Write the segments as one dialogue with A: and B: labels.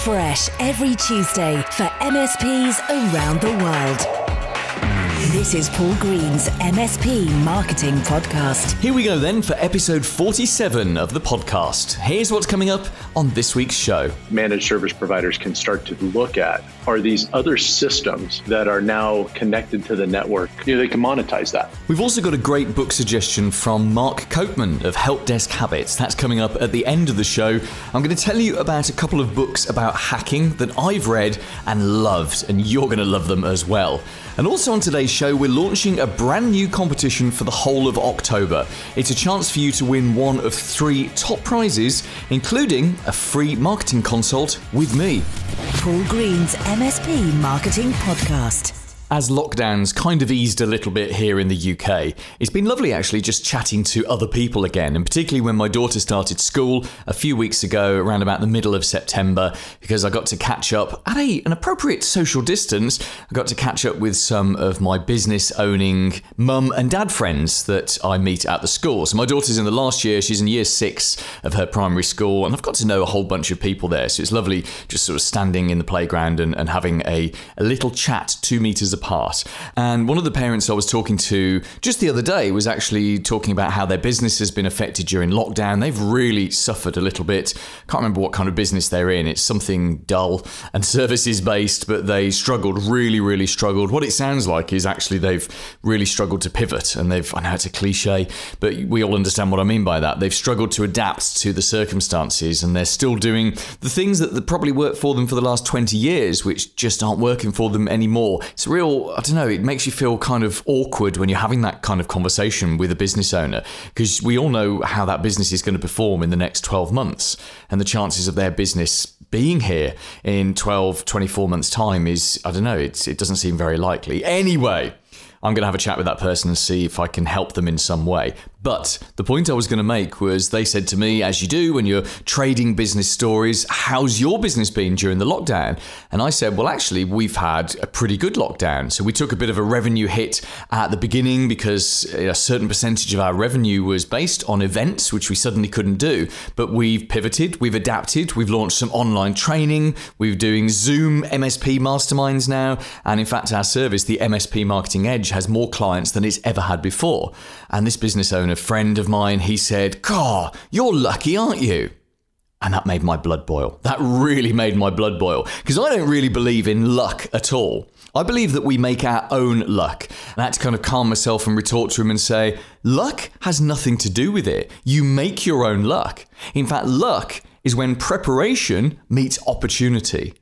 A: fresh every Tuesday for MSPs around the world. This is Paul Green's MSP Marketing Podcast.
B: Here we go then for episode 47 of the podcast. Here's what's coming up on this week's show.
C: Managed service providers can start to look at are these other systems that are now connected to the network. They can monetize that.
B: We've also got a great book suggestion from Mark Copeman of Helpdesk Habits. That's coming up at the end of the show. I'm going to tell you about a couple of books about hacking that I've read and loved, and you're going to love them as well. And also on today's show, we're launching a brand new competition for the whole of October. It's a chance for you to win one of 3 top prizes, including a free marketing consult with me.
A: Paul Green's MSP Marketing Podcast.
B: As lockdowns kind of eased a little bit here in the UK, it's been lovely actually just chatting to other people again, and particularly when my daughter started school a few weeks ago, around about the middle of September, because I got to catch up at an appropriate social distance. I got to catch up with some of my business-owning mum and dad friends that I meet at the school. So my daughter's in the last year, she's in year 6 of her primary school, and I've got to know a whole bunch of people there. So it's lovely just sort of standing in the playground and having a little chat 2 meters apart. And one of the parents I was talking to just the other day was actually talking about how their business has been affected during lockdown. They've really suffered a little bit. Can't remember what kind of business they're in. It's something dull and services based, but they struggled, really struggled. What it sounds like is actually they've really struggled to pivot, and I know it's a cliche, but we all understand what I mean by that. They've struggled to adapt to the circumstances, and they're still doing the things that probably worked for them for the last 20 years, which just aren't working for them anymore. It's a real, I don't know, it makes you feel kind of awkward when you're having that kind of conversation with a business owner, because we all know how that business is going to perform in the next 12 months, and the chances of their business being here in 12, 24 months time is, I don't know, it doesn't seem very likely. Anyway, I'm going to have a chat with that person and see if I can help them in some way. But the point I was going to make was they said to me, as you do when you're trading business stories, how's your business been during the lockdown? And I said, well, actually, we've had a pretty good lockdown. So we took a bit of a revenue hit at the beginning because a certain percentage of our revenue was based on events, which we suddenly couldn't do. But we've pivoted, we've adapted, we've launched some online training, we're doing Zoom MSP masterminds now. And in fact, our service, the MSP Marketing Edge, has more clients than it's ever had before. And this business owner, a friend of mine, he said, "God, you're lucky, aren't you?" And that made my blood boil. That really made my blood boil, because I don't really believe in luck at all. I believe that we make our own luck. And I had to kind of calm myself and retort to him and say, luck has nothing to do with it. You make your own luck. In fact, luck is when preparation meets opportunity.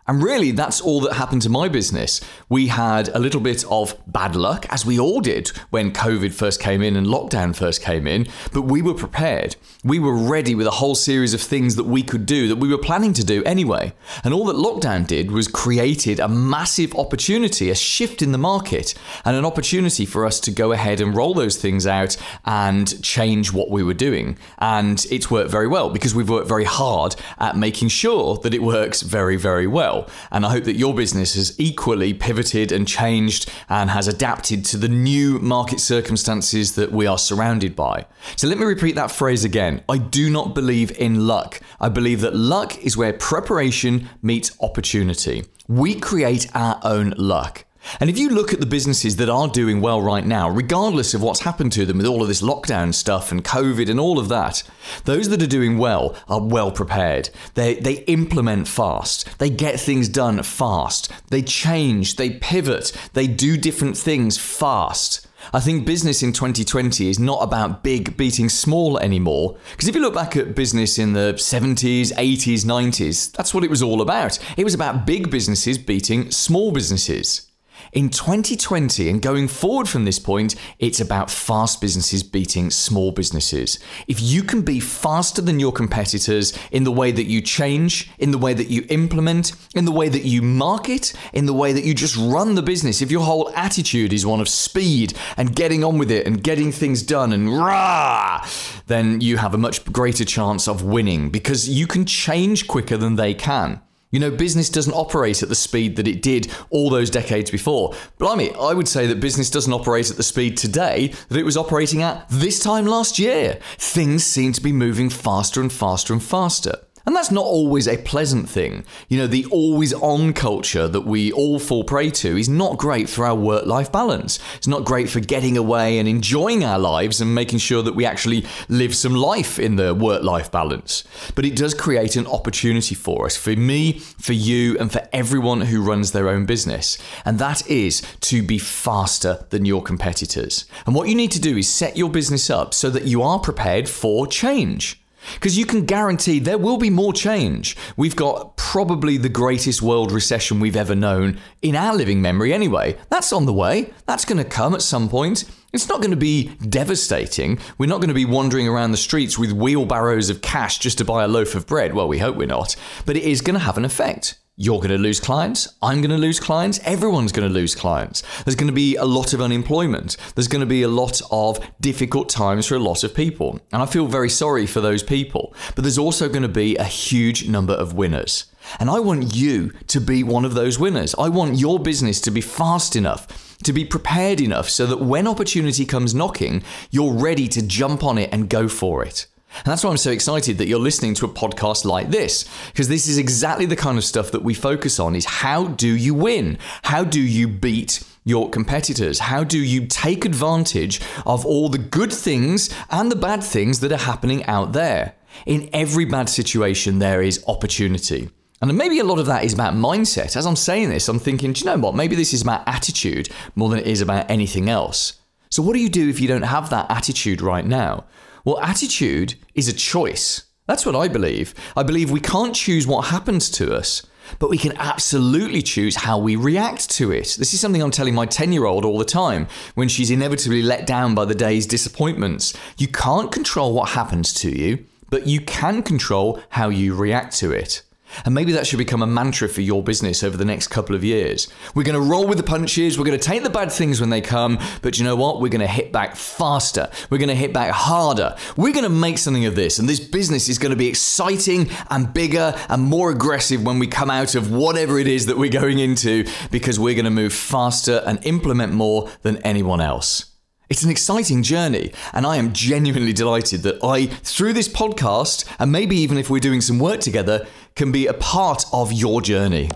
B: And really, that's all that happened to my business. We had a little bit of bad luck, as we all did when COVID first came in and lockdown first came in, but we were prepared. We were ready with a whole series of things that we could do, that we were planning to do anyway. And all that lockdown did was created a massive opportunity, a shift in the market, and an opportunity for us to go ahead and roll those things out and change what we were doing. And it's worked very well, because we've worked very hard at making sure that it works very well. And I hope that your business has equally pivoted and changed and has adapted to the new market circumstances that we are surrounded by. So let me repeat that phrase again. I do not believe in luck. I believe that luck is where preparation meets opportunity. We create our own luck. And if you look at the businesses that are doing well right now, regardless of what's happened to them with all of this lockdown stuff and COVID and all of that, those that are doing well are well prepared. They implement fast. They get things done fast. They change. They pivot. They do different things fast. I think business in 2020 is not about big beating small anymore. Because if you look back at business in the 70s, 80s, 90s, that's what it was all about. It was about big businesses beating small businesses. In 2020 and going forward from this point, it's about fast businesses beating small businesses. If you can be faster than your competitors in the way that you change, in the way that you implement, in the way that you market, in the way that you just run the business, if your whole attitude is one of speed and getting on with it and getting things done and rah, then you have a much greater chance of winning, because you can change quicker than they can. You know, business doesn't operate at the speed that it did all those decades before. Blimey, I would say that business doesn't operate at the speed today that it was operating at this time last year. Things seem to be moving faster and faster and faster. And that's not always a pleasant thing. You know, the always-on culture that we all fall prey to is not great for our work-life balance. It's not great for getting away and enjoying our lives and making sure that we actually live some life in the work-life balance. But it does create an opportunity for us, for me, for you, and for everyone who runs their own business. And that is to be faster than your competitors. And what you need to do is set your business up so that you are prepared for change. Because you can guarantee there will be more change. We've got probably the greatest world recession we've ever known in our living memory anyway. That's on the way. That's going to come at some point. It's not going to be devastating. We're not going to be wandering around the streets with wheelbarrows of cash just to buy a loaf of bread. Well, we hope we're not. But it is going to have an effect. You're going to lose clients. I'm going to lose clients. Everyone's going to lose clients. There's going to be a lot of unemployment. There's going to be a lot of difficult times for a lot of people. And I feel very sorry for those people. But there's also going to be a huge number of winners. And I want you to be one of those winners. I want your business to be fast enough, to be prepared enough so that when opportunity comes knocking, you're ready to jump on it and go for it. And that's why I'm so excited that you're listening to a podcast like this, because this is exactly the kind of stuff that we focus on is how do you win? How do you beat your competitors? How do you take advantage of all the good things and the bad things that are happening out there? In every bad situation, there is opportunity. And maybe a lot of that is about mindset. As I'm saying this, I'm thinking, do you know what? Maybe this is about attitude more than it is about anything else. So what do you do if you don't have that attitude right now? Well, attitude is a choice. That's what I believe. I believe we can't choose what happens to us, but we can absolutely choose how we react to it. This is something I'm telling my 10-year-old all the time when she's inevitably let down by the day's disappointments. You can't control what happens to you, but you can control how you react to it. And maybe that should become a mantra for your business over the next couple of years. We're going to roll with the punches. We're going to take the bad things when they come. But you know what? We're going to hit back faster. We're going to hit back harder. We're going to make something of this. And this business is going to be exciting and bigger and more aggressive when we come out of whatever it is that we're going into, because we're going to move faster and implement more than anyone else. It's an exciting journey, and I am genuinely delighted that I, through this podcast, and maybe even if we're doing some work together, can be a part of your journey.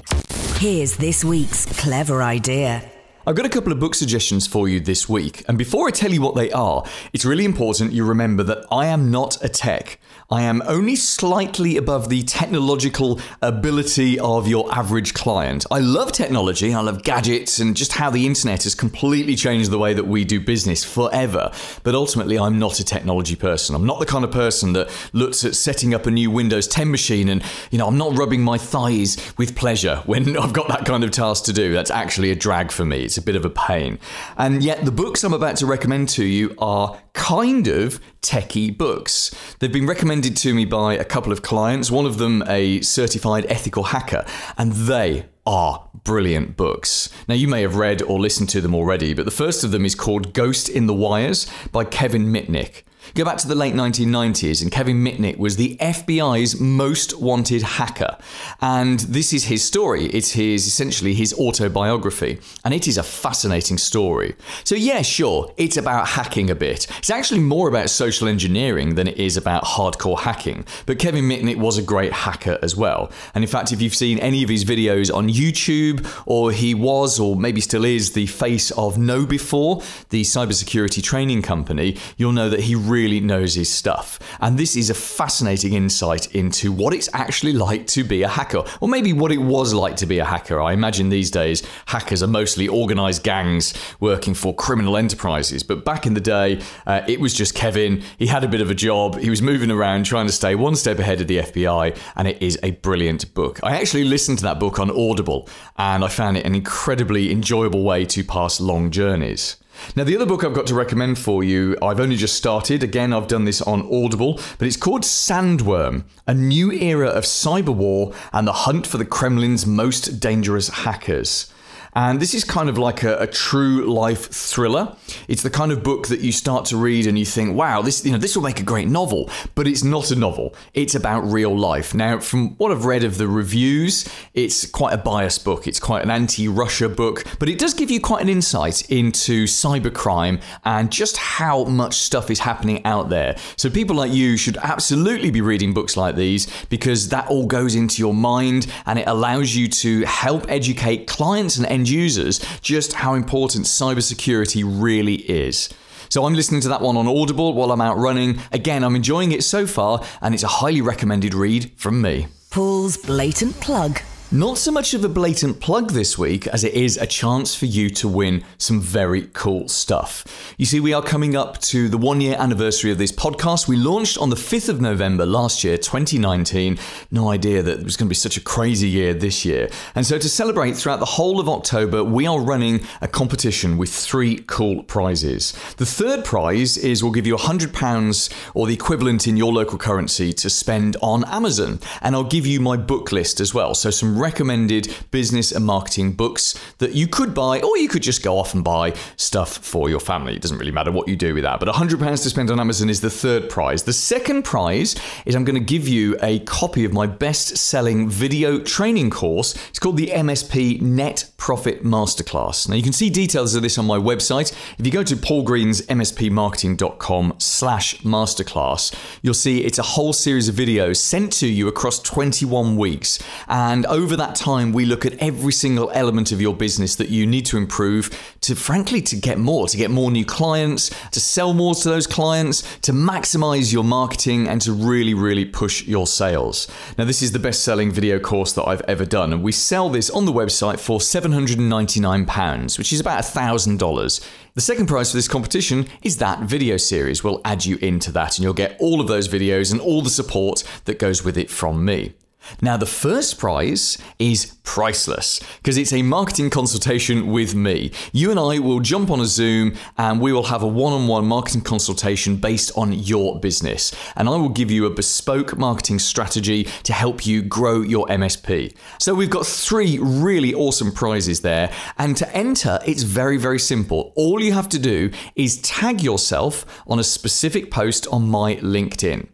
A: Here's this week's clever idea.
B: I've got a couple of book suggestions for you this week, and before I tell you what they are, it's really important you remember that I am not a tech. I am only slightly above the technological ability of your average client. I love technology, I love gadgets, and just how the internet has completely changed the way that we do business forever. But ultimately, I'm not a technology person. I'm not the kind of person that looks at setting up a new Windows 10 machine and, I'm not rubbing my thighs with pleasure when I've got that kind of task to do. That's actually a drag for me. It's a bit of a pain. And yet the books I'm about to recommend to you are kind of techie books. They've been recommended to me by a couple of clients, one of them a certified ethical hacker, and they are brilliant books. Now, you may have read or listened to them already, but the first of them is called Ghost in the Wires by Kevin Mitnick. Go back to the late 1990s, and Kevin Mitnick was the FBI's most wanted hacker. And this is his story. It's essentially his autobiography. And it is a fascinating story. So yeah, sure, it's about hacking a bit. It's actually more about social engineering than it is about hardcore hacking. But Kevin Mitnick was a great hacker as well. And in fact, if you've seen any of his videos on YouTube, or he was, or maybe still is, the face of KnowBe4, the cybersecurity training company, you'll know that he really knows his stuff. And this is a fascinating insight into what it's actually like to be a hacker, or maybe what it was like to be a hacker. I imagine these days hackers are mostly organized gangs working for criminal enterprises, but back in the day it was just Kevin. He had a bit of a job, he was moving around trying to stay one step ahead of the FBI, and it is a brilliant book. I actually listened to that book on Audible, and I found it an incredibly enjoyable way to pass long journeys. Now, the other book I've got to recommend for you, I've only just started. Again, I've done this on Audible, but it's called Sandworm, A New Era of Cyberwar and the Hunt for the Kremlin's Most Dangerous Hackers. And this is kind of like a true life thriller. It's the kind of book that you start to read and you think, wow, this will make a great novel. But it's not a novel. It's about real life. Now, from what I've read of the reviews, it's quite a biased book. It's quite an anti-Russia book, but it does give you quite an insight into cybercrime and just how much stuff is happening out there. So people like you should absolutely be reading books like these, because that all goes into your mind and it allows you to help educate clients and end users just how important cybersecurity really is. So I'm listening to that one on Audible while I'm out running. Again, I'm enjoying it so far, and it's a highly recommended read from me.
A: Paul's blatant plug.
B: Not so much of a blatant plug this week as it is a chance for you to win some very cool stuff. You see, we are coming up to the 1-year anniversary of this podcast. We launched on the 5th of November last year, 2019. No idea that it was going to be such a crazy year this year. And so to celebrate throughout the whole of October, we are running a competition with 3 cool prizes. The third prize is we'll give you £100 or the equivalent in your local currency to spend on Amazon. And I'll give you my book list as well. So some recommended business and marketing books that you could buy, or you could just go off and buy stuff for your family. It doesn't really matter what you do with that. But £100 to spend on Amazon is the third prize. The second prize is I'm going to give you a copy of my best-selling video training course. It's called the MSP Net Profit Masterclass. Now you can see details of this on my website. If you go to paulgreensmspmarketing.com/masterclass, you'll see it's a whole series of videos sent to you across 21 weeks. And over that time, we look at every single element of your business that you need to improve to, frankly, to get more new clients, to sell more to those clients, to maximize your marketing, and to really, really push your sales. Now, this is the best-selling video course that I've ever done, and we sell this on the website for £799, which is about $1,000. The second prize for this competition is that video series. We'll add you into that, and you'll get all of those videos and all the support that goes with it from me. Now, the first prize is priceless because it's a marketing consultation with me. You and I will jump on a Zoom and we will have a one-on-one marketing consultation based on your business. And I will give you a bespoke marketing strategy to help you grow your MSP. So we've got 3 really awesome prizes there. And to enter, it's very, very simple. All you have to do is tag yourself on a specific post on my LinkedIn.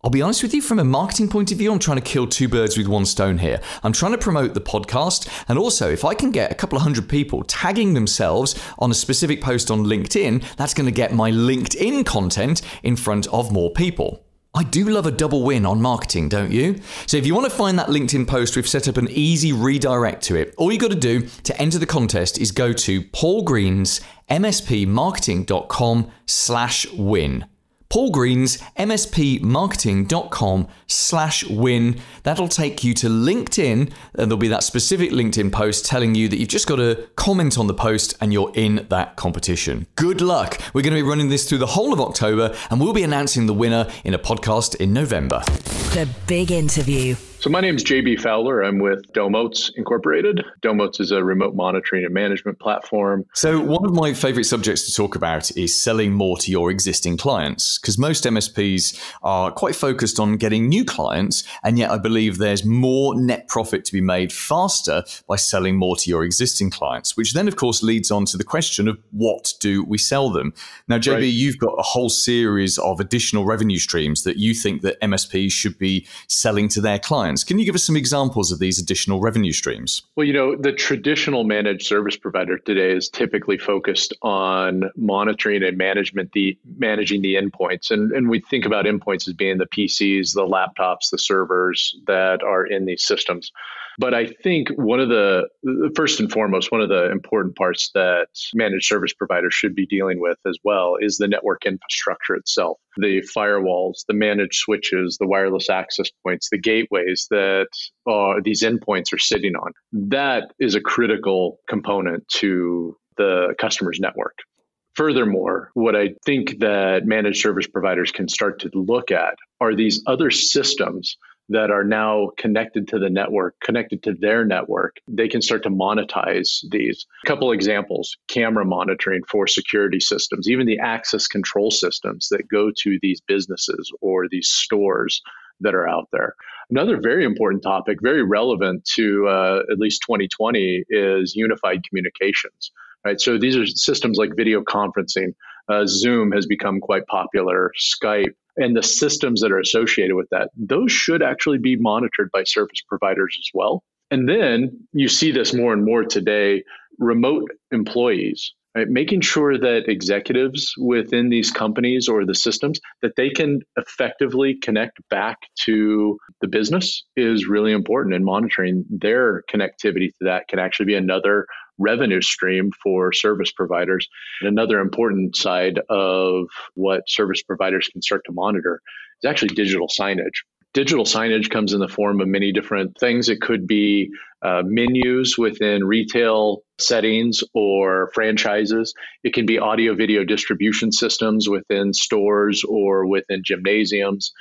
B: I'll be honest with you, from a marketing point of view, I'm trying to kill 2 birds with 1 stone here. I'm trying to promote the podcast, and also if I can get a couple of 100 people tagging themselves on a specific post on LinkedIn, that's going to get my LinkedIn content in front of more people. I do love a double win on marketing, don't you? So if you want to find that LinkedIn post, we've set up an easy redirect to it. All you got to do to enter the contest is go to paulgreensmspmarketing.com/win. paulgreensmspmarketing.com/win. That'll take you to LinkedIn, and there'll be that specific LinkedIn post telling you that you've just got to comment on the post and you're in that competition. Good luck. We're going to be running this through the whole of October, and we'll be announcing the winner in a podcast in November.
A: The big interview.
C: So my name is JB Fowler. I'm with Domotz Incorporated. Domotz is a remote monitoring and management platform.
B: So one of my favorite subjects to talk about is selling more to your existing clients, because most MSPs are quite focused on getting new clients, and yet I believe there's more net profit to be made faster by selling more to your existing clients, which then of course leads on to the question of what do we sell them? Now, JB, right. You've got a whole series of additional revenue streams that you think that MSPs should be selling to their clients. Can you give us some examples of these additional revenue streams?
C: Well, the traditional managed service provider today is typically focused on monitoring and managing the endpoints. And we think about endpoints as being the PCs, the laptops, the servers that are in these systems. But I think first and foremost, one of the important parts that managed service providers should be dealing with as well is the network infrastructure itself, the firewalls, the managed switches, the wireless access points, the gateways that these endpoints are sitting on. That is a critical component to the customer's network. Furthermore, what I think that managed service providers can start to look at are these other systems that are now connected to the network, connected to their network. They can start to monetize these. A couple examples: camera monitoring for security systems, even the access control systems that go to these businesses or these stores that are out there. Another very important topic, very relevant to at least 2020, is unified communications. Right? So these are systems like video conferencing. Zoom has become quite popular, Skype, and the systems that are associated with that. Those should actually be monitored by service providers as well. And then you see this more and more today, remote employees, right? Making sure that executives within these companies or the systems, that they can effectively connect back to the business is really important, and monitoring their connectivity to that can actually be another revenue stream for service providers. And another important side of what service providers can start to monitor is actually digital signage. Digital signage comes in the form of many different things. It could be menus within retail settings or franchises. It can be audio-video distribution systems within stores or within gymnasiums.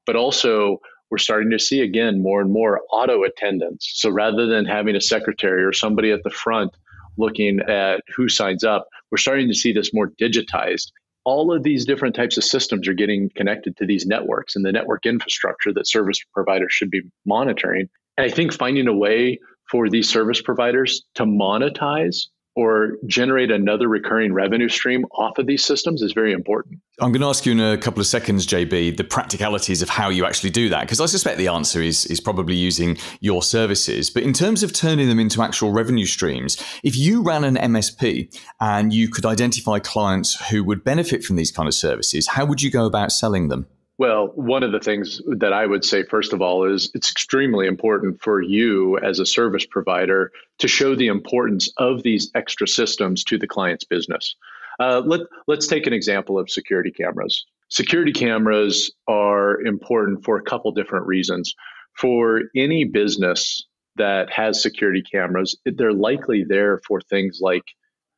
C: But also, we're starting to see, again, more and more auto attendants. So rather than having a secretary or somebody at the front looking at who signs up, we're starting to see this more digitized. All of these different types of systems are getting connected to these networks and the network infrastructure that service providers should be monitoring. And I think finding a way for these service providers to monetize or generate another recurring revenue stream off of these systems is very important.
B: I'm going to ask you in a couple of seconds, JB, the practicalities of how you actually do that, because I suspect the answer is probably using your services. But in terms of turning them into actual revenue streams, if you ran an MSP and you could identify clients who would benefit from these kind of services, how would you go about selling them?
C: Well, one of the things that I would say, first of all, is it's extremely important for you as a service provider to show the importance of these extra systems to the client's business. Let's take an example of security cameras. Security cameras are important for a couple different reasons. For any business that has security cameras, they're likely there for things like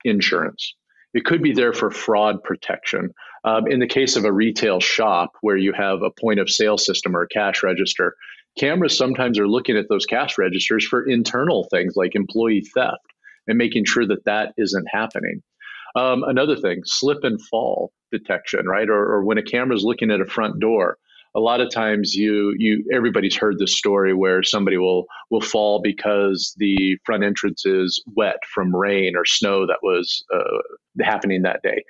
C: insurance. It could be there for fraud protection. In the case of a retail shop where you have a point of sale system or a cash register, cameras sometimes are looking at those cash registers for internal things like employee theft and making sure that that isn't happening. Another thing, slip and fall detection, right? Or when a camera is looking at a front door, a lot of times everybody's heard this story where somebody will fall because the front entrance is wet from rain or snow that was happening that day.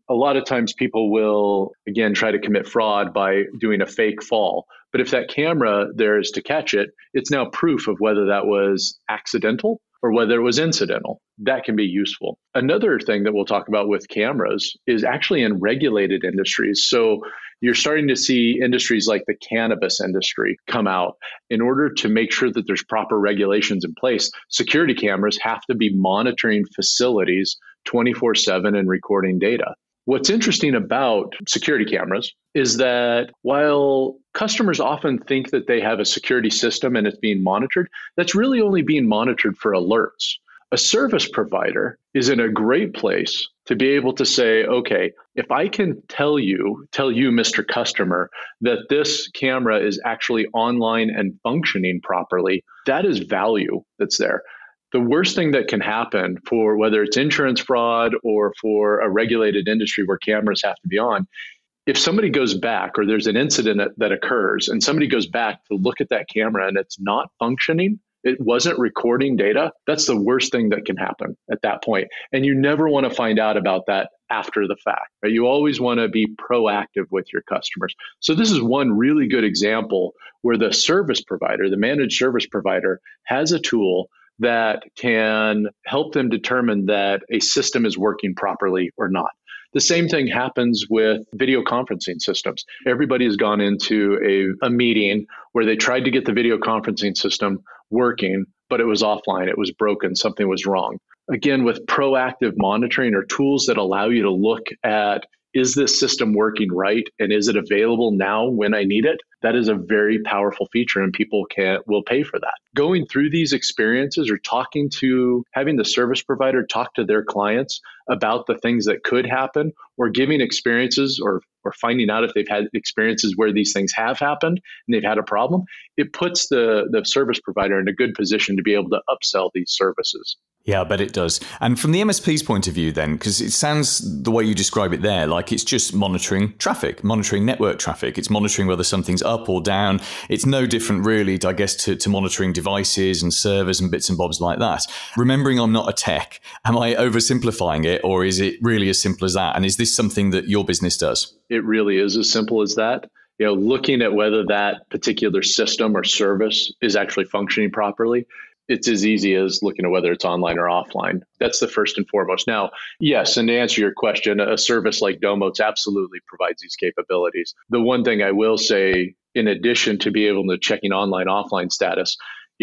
C: A lot of times people will, again, try to commit fraud by doing a fake fall. But if that camera there is to catch it, it's now proof of whether that was accidental or whether it was incidental. That can be useful. Another thing that we'll talk about with cameras is actually in regulated industries. So you're starting to see industries like the cannabis industry come out. In order to make sure that there's proper regulations in place, security cameras have to be monitoring facilities 24/7 and recording data. What's interesting about security cameras is that while customers often think that they have a security system and it's being monitored, that's really only being monitored for alerts. A service provider is in a great place to be able to say, okay, if I can tell you, Mr. Customer, that this camera is actually online and functioning properly, that is value that's there. The worst thing that can happen for whether it's insurance fraud or for a regulated industry where cameras have to be on, if somebody goes back or there's an incident that occurs and somebody goes back to look at that camera and it's not functioning, it wasn't recording data, that's the worst thing that can happen at that point. And you never want to find out about that after the fact, right? You always want to be proactive with your customers. So this is one really good example where the service provider, the managed service provider, has a tool that can help them determine that a system is working properly or not. The same thing happens with video conferencing systems. Everybody has gone into a meeting where they tried to get the video conferencing system working, but it was offline, it was broken, something was wrong. Again, with proactive monitoring or tools that allow you to look at, is this system working right? And is it available now when I need it? That is a very powerful feature and people will pay for that. Going through these experiences or having the service provider talk to their clients about the things that could happen or giving experiences or finding out if they've had experiences where these things have happened and they've had a problem, it puts the service provider in a good position to be able to upsell these services.
B: Yeah, I bet it does. And from the MSP's point of view then, because it sounds the way you describe it there, like it's just monitoring traffic, monitoring network traffic. It's monitoring whether something's up or down. It's no different really, I guess, to monitoring devices and servers and bits and bobs like that. Remembering I'm not a tech, am I oversimplifying it, or is it really as simple as that? And is this something that your business does?
C: It really is as simple as that. Looking at whether that particular system or service is actually functioning properly. It's as easy as looking at whether it's online or offline. That's the first and foremost. Now, yes, and to answer your question, a service like Domotz absolutely provides these capabilities. The one thing I will say, in addition to be able to checking online, offline status,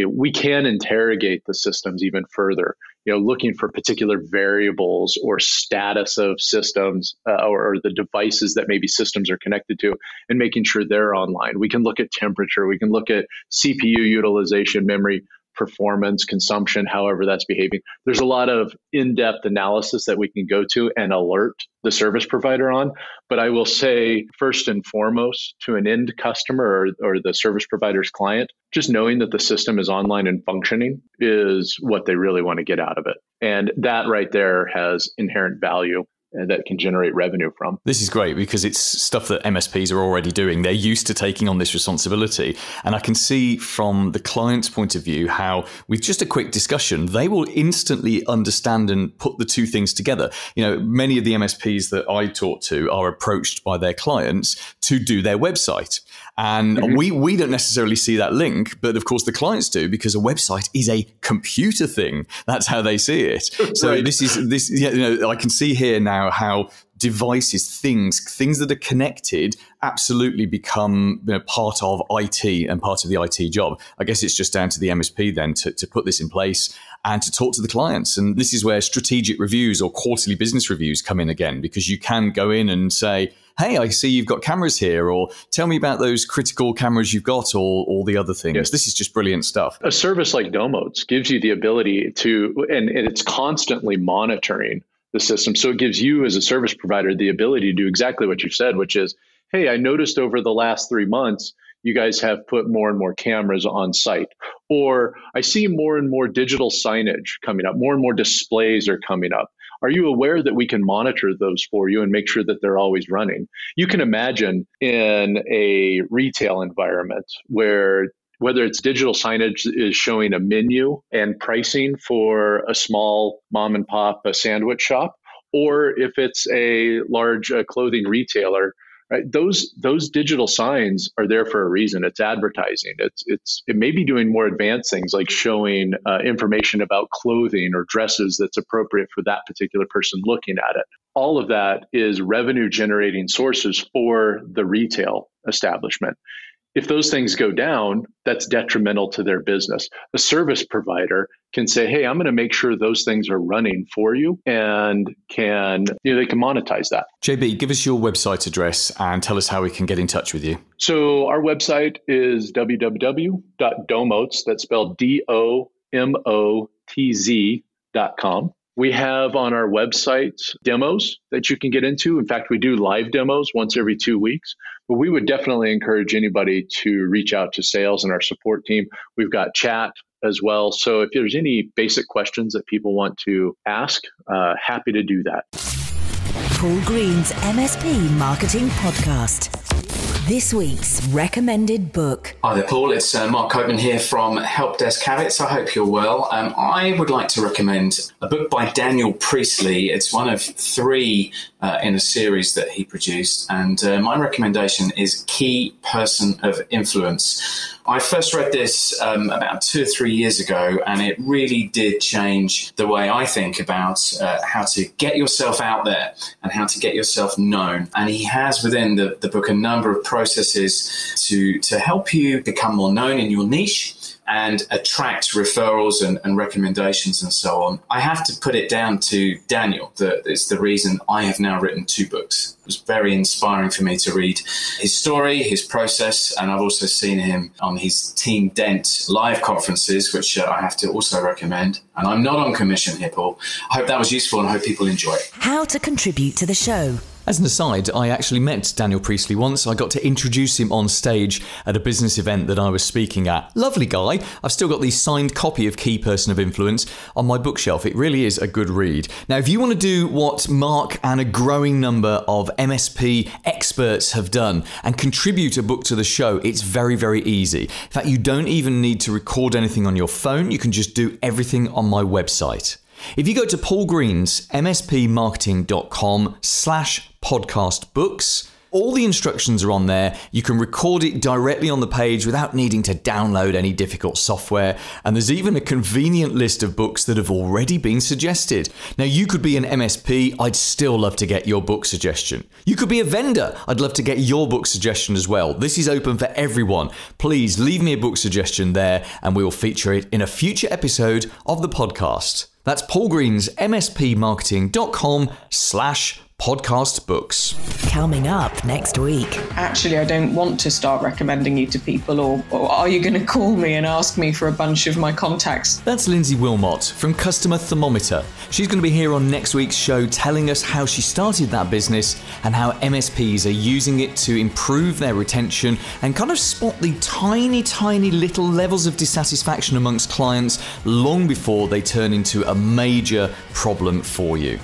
C: we can interrogate the systems even further, looking for particular variables or status of systems or the devices that maybe systems are connected to and making sure they're online. We can look at temperature. We can look at CPU utilization, memory performance, consumption, however that's behaving. There's a lot of in-depth analysis that we can go to and alert the service provider on. But I will say, first and foremost, to an end customer or the service provider's client, just knowing that the system is online and functioning is what they really want to get out of it. And that right there has inherent value that can generate revenue from.
B: This is great because it's stuff that MSPs are already doing. They're used to taking on this responsibility. And I can see from the client's point of view how with just a quick discussion, they will instantly understand and put the two things together. Many of the MSPs that I talk to are approached by their clients to do their website. And we don't necessarily see that link, but of course the clients do because a website is a computer thing. That's how they see it. So
C: right.
B: I can see here now how devices, things that are connected absolutely become part of IT and part of the IT job. I guess it's just down to the MSP then to put this in place and to talk to the clients. And this is where strategic reviews or quarterly business reviews come in again, because you can go in and say, hey, I see you've got cameras here, or tell me about those critical cameras you've got, or all the other things. Yes. This is just brilliant stuff.
C: A service like Domotz gives you the ability to, and it's constantly monitoring the system. So it gives you as a service provider the ability to do exactly what you said, which is, hey, I noticed over the last 3 months, you guys have put more and more cameras on site. Or I see more and more digital signage coming up, more and more displays are coming up. Are you aware that we can monitor those for you and make sure that they're always running? You can imagine in a retail environment where whether it's digital signage is showing a menu and pricing for a small mom and pop sandwich shop, or if it's a large clothing retailer, right? Those digital signs are there for a reason. It's advertising. It may be doing more advanced things like showing information about clothing or dresses that's appropriate for that particular person looking at it. All of that is revenue generating sources for the retail establishment. If those things go down, that's detrimental to their business. A service provider can say, hey, I'm going to make sure those things are running for you, and they can monetize that.
B: JB, give us your website address and tell us how we can get in touch with you.
C: So our website is www.domotz, that's spelled DOMOTZ.com. We have on our website demos that you can get into. In fact, we do live demos once every 2 weeks. But we would definitely encourage anybody to reach out to sales and our support team. We've got chat as well. So if there's any basic questions that people want to ask, happy to do that.
A: Paul Green's MSP Marketing Podcast. This week's recommended book.
D: Hi there, Paul. It's Mark Copeman here from Helpdesk Habits. I hope you're well. I would like to recommend a book by Daniel Priestley. It's one of 3 in a series that he produced. And my recommendation is Key Person of Influence. I first read this about 2 or 3 years ago, and it really did change the way I think about how to get yourself out there and how to get yourself known. And he has within the book a number of processes to help you become more known in your niche and attract referrals and recommendations and so on. I have to put it down to Daniel. It's the reason I have now written 2 books. It was very inspiring for me to read his story, his process, and I've also seen him on his Team Dent live conferences, which I have to also recommend. And I'm not on commission here, Paul. I hope that was useful and I hope people enjoy it.
A: How to contribute to the show.
B: As an aside, I actually met Daniel Priestley once. I got to introduce him on stage at a business event that I was speaking at. Lovely guy. I've still got the signed copy of Key Person of Influence on my bookshelf. It really is a good read. Now, if you want to do what Mark and a growing number of MSP experts have done and contribute a book to the show, it's very, very easy. In fact, you don't even need to record anything on your phone. You can just do everything on my website. If you go to Paul Green's mspmarketing.com/podcastbooks, all the instructions are on there. You can record it directly on the page without needing to download any difficult software. And there's even a convenient list of books that have already been suggested. Now, you could be an MSP. I'd still love to get your book suggestion. You could be a vendor. I'd love to get your book suggestion as well. This is open for everyone. Please leave me a book suggestion there and we will feature it in a future episode of the podcast. That's Paul Green's mspmarketing.com/podcastbooks.
A: Coming up next week.
E: Actually, I don't want to start recommending you to people, or are you going to call me and ask me for a bunch of my contacts?
B: That's Lindsay Willott from Customer Thermometer. She's going to be here on next week's show telling us how she started that business and how MSPs are using it to improve their retention and kind of spot the tiny, tiny little levels of dissatisfaction amongst clients long before they turn into a major problem for you.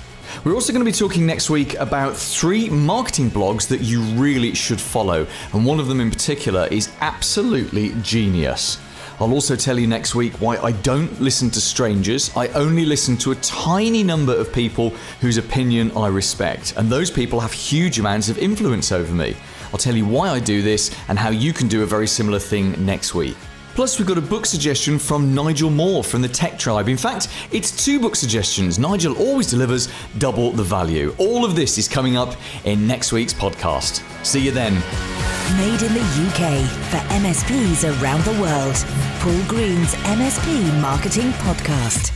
B: We're also going to be talking next week about 3 marketing blogs that you really should follow, and one of them in particular is absolutely genius. I'll also tell you next week why I don't listen to strangers. I only listen to a tiny number of people whose opinion I respect, and those people have huge amounts of influence over me. I'll tell you why I do this and how you can do a very similar thing next week. Plus, we've got a book suggestion from Nigel Moore from the Tech Tribe. In fact, it's 2 book suggestions. Nigel always delivers double the value. All of this is coming up in next week's podcast. See you then.
A: Made in the UK for MSPs around the world. Paul Green's MSP Marketing Podcast.